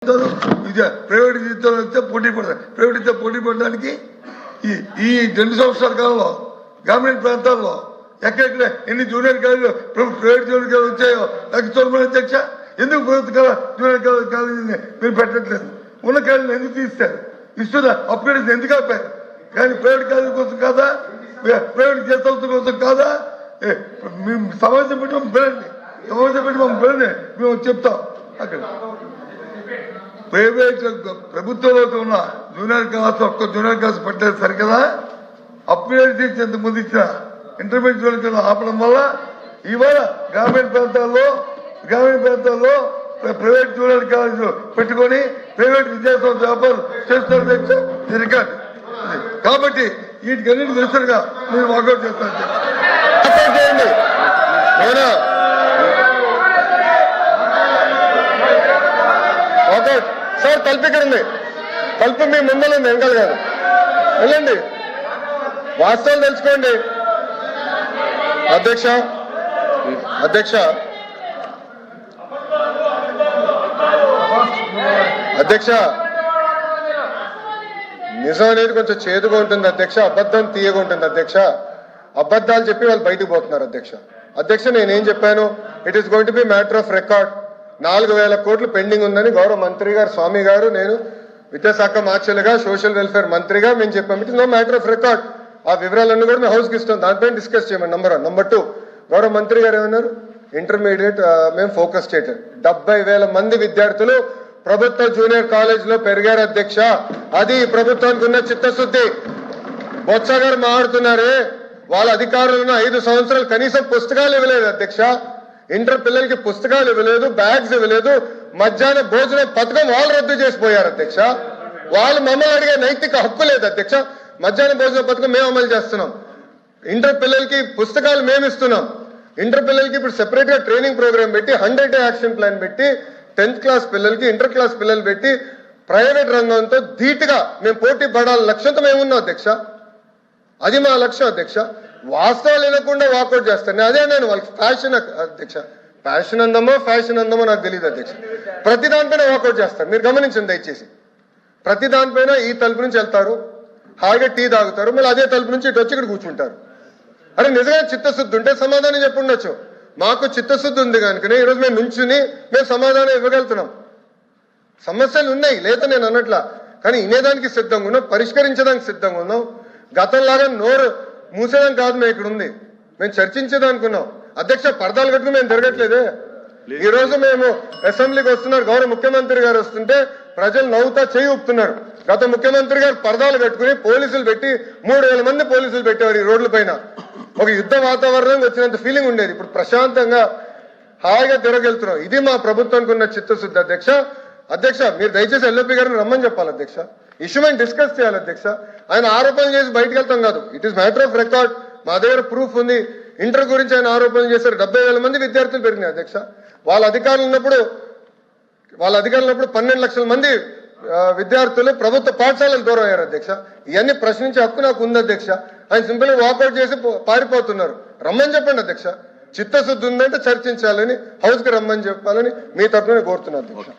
Private జీవితంలో వస్తే పోటీ పడతారు. ప్రైవేట్ ఇస్తే పోటీ పడడానికి ఈ 2 సంవత్సరాల కాలంలో గ్రామీణ ప్రాంతాల్లో ఎక్కడెక్కడ ఎన్ని జూనియర్ కాలేజీలు ప్రైవేట్ జూనియర్ కాలేజీలు వచ్చాయో నాకు చూడమని అధ్యక్ష. ఎందుకు ప్రభుత్వ జూనియర్ కాలేజీని మీరు పెట్టట్లేదు? ఉన్న కాలేజీని ఎందుకు తీస్తారు? ఇస్తున్నా అప్గ్రేడ్ ఎందుకు ఆపారు? కానీ ప్రైవేట్ కాలేజీ కోసం కాదా, ప్రైవేట్ సంస్థ కోసం కాదా? సమాజం పెట్టి మమ్మల్ని పిల్లండి, సమాజం పెట్టి మమ్మల్ని పిల్లండి, మేము చెప్తాం. అక్కడ ప్రైవేట్ ప్రభుత్వంలో ఉన్న జూనియర్ క్లాస్ ఒక్క జూనియర్ క్లాస్ పెట్టలేదు సరికదా? అప్గ్రేడ్ చేసి ఎంత ముందు ఇచ్చిన ఇంటర్మీడియట్ జూనియర్ ఆపడం వల్ల ఇవాళ గ్రామీణ ప్రాంతాల్లో ప్రైవేట్ జూనియర్ కాలేజీలు పెట్టుకొని ప్రైవేట్ విద్యాసంస్థ వ్యాపారం చేస్తున్నారు రికార్డు. కాబట్టి వీటికన్నిటి దృష్టిగా మీరు వాకౌట్ చేస్తారు. సార్ తలుపు ఇక్కడ ఉంది, తలుపు మీ ముందర ఉంది, వెనకాల కాదు. వెళ్ళండి, వాస్తవాలు తెలుసుకోండి. అధ్యక్ష నిజం అనేది కొంచెం చేదుగా ఉంటుంది అధ్యక్ష, అబద్ధం తీయగా ఉంటుంది అధ్యక్ష. అబద్ధాలు చెప్పి వాళ్ళు బయటకు పోతున్నారు అధ్యక్ష. నేనేం చెప్పాను? It is going to be matter of record. 4,000 కోట్లు పెండింగ్ ఉందని గౌరవ మంత్రి గారు స్వామి గారు, నేను విద్యాశాఖ మార్చలుగా సోషల్ వెల్ఫేర్ మంత్రిగా మేము చెప్పాము. It is no matter of record. ఆ వివరాలన్నీ కూడా మేము హౌస్కి ఇస్తాం, దానిపైన డిస్కస్ చేయమని. నంబర్ 1. నంబర్ 2, గౌరవ మంత్రి గారు ఏమన్నారు? ఇంటర్మీడియట్ మేము ఫోకస్ చేయటం. 70,000 మంది విద్యార్థులు ప్రభుత్వ జూనియర్ కాలేజీలో పెరిగారు అధ్యక్ష. అది ప్రభుత్వానికి ఉన్న చిత్తశుద్ధి. బొత్స గారు మాట్లాడుతున్నారే, వాళ్ళ అధికారులను 5 సంవత్సరాలు కనీసం పుస్తకాలు ఇవ్వలేదు అధ్యక్ష. ఇంటర్ పిల్లలకి పుస్తకాలు ఇవ్వలేదు, బ్యాగ్స్ ఇవ్వలేదు, మధ్యాహ్న భోజన పథకం వాళ్ళు రద్దు చేసిపోయారు అధ్యక్ష. వాళ్ళు మమ్మల్ని అడిగే నైతిక హక్కు లేదు అధ్యక్ష. మధ్యాహ్న భోజన పథకం మేము అమలు చేస్తున్నాం, ఇంటర్ పిల్లలకి పుస్తకాలు మేము ఇస్తున్నాం. ఇంటర్ పిల్లలకి ఇప్పుడు సెపరేట్ గా ట్రైనింగ్ ప్రోగ్రామ్ పెట్టి 100 డే యాక్షన్ ప్లాన్ పెట్టి 10th క్లాస్ పిల్లలకి, ఇంటర్ క్లాస్ పిల్లలు పెట్టి ప్రైవేట్ రంగంతో ధీటుగా మేము పోటీ పడాలి లక్ష్యంతో మేము ఉన్నాం అధ్యక్ష. అది మా లక్ష్యం అధ్యక్ష. వాస్తవాలు వినకుండా వాకౌట్ చేస్తాను. అదే నేను వాళ్ళకి ఫ్యాషన్ అధ్యక్ష, ఫ్యాషన్ అందమో నాకు తెలియదు అధ్యక్ష. ప్రతి దానిపైన వాకౌట్ చేస్తారు. మీరు గమనించండి దయచేసి. ప్రతి దానిపైన ఈ తలుపు నుంచి వెళ్తారు, హాయిగా టీ తాగుతారు, మళ్ళీ అదే తలుపు నుంచి ఇటు వచ్చి ఇక్కడ కూర్చుంటారు. అరే నిజంగా చిత్తశుద్ధి ఉంటే సమాధానం చెప్పుండొచ్చు. మాకు చిత్తశుద్ధి ఉంది కనుకనే ఈరోజు మేము నుంచుని మేము సమాధానం ఇవ్వగలుగుతున్నాం. సమస్యలు ఉన్నాయి లేదా నేను అన్నట్లా, కానీ వినేదానికి సిద్ధంగా ఉన్నాం, పరిష్కరించడానికి సిద్ధంగా ఉన్నాం. గతంలాగా నోరు మూసేదానికి కాదు మేము ఇక్కడ ఉంది, మేము చర్చించేదానికి ఉన్నాం అధ్యక్ష. పరదాలు కట్టుకుని మేము తిరగట్లేదే. ఈ రోజు మేము అసెంబ్లీకి వస్తున్నారు, గౌరవ ముఖ్యమంత్రి గారు వస్తుంటే ప్రజలు నవ్వుతా చేయి ఊపుతున్నారు. గత ముఖ్యమంత్రి గారు పరదాలు కట్టుకుని పోలీసులు పెట్టి 3,000 మంది పోలీసులు పెట్టేవారు ఈ రోడ్ల పైన. ఒక యుద్ధ వాతావరణం వచ్చినంత ఫీలింగ్ ఉండేది. ఇప్పుడు ప్రశాంతంగా హాయిగా తిరగలుగుతున్నాం. ఇది మా ప్రభుత్వానికి ఉన్న చిత్తశుద్ధి అధ్యక్ష. మీరు దయచేసి ఎల్ఓపి గారిని రమ్మని చెప్పాలి అధ్యక్ష. ఇష్యూ మేము డిస్కస్ చేయాలి అధ్యక్ష. ఆయన ఆరోపణలు చేసి బయటకు వెళ్తాం కాదు. It is matter of record. మా దగ్గర ప్రూఫ్ ఉంది. ఇంటర్ గురించి ఆయన ఆరోపణలు చేశారు. 70,000 మంది విద్యార్థులు పెరిగినాయి అధ్యక్ష. వాళ్ళ అధికారులు ఉన్నప్పుడు 12 లక్షల మంది విద్యార్థులు ప్రభుత్వ పాఠశాలకు దూరం అయ్యారు అధ్యక్ష. ఇవన్నీ ప్రశ్నించే హక్కు నాకు ఉంది అధ్యక్ష. ఆయన సింపుల్ గా వాకౌట్ చేసి పారిపోతున్నారు. రమ్మని చెప్పండి అధ్యక్ష. చిత్తశుద్ధి ఉందంటే చర్చించాలని, హౌస్ కి రమ్మని చెప్పాలని మీ తరఫున కోరుతున్నాను అధ్యక్ష.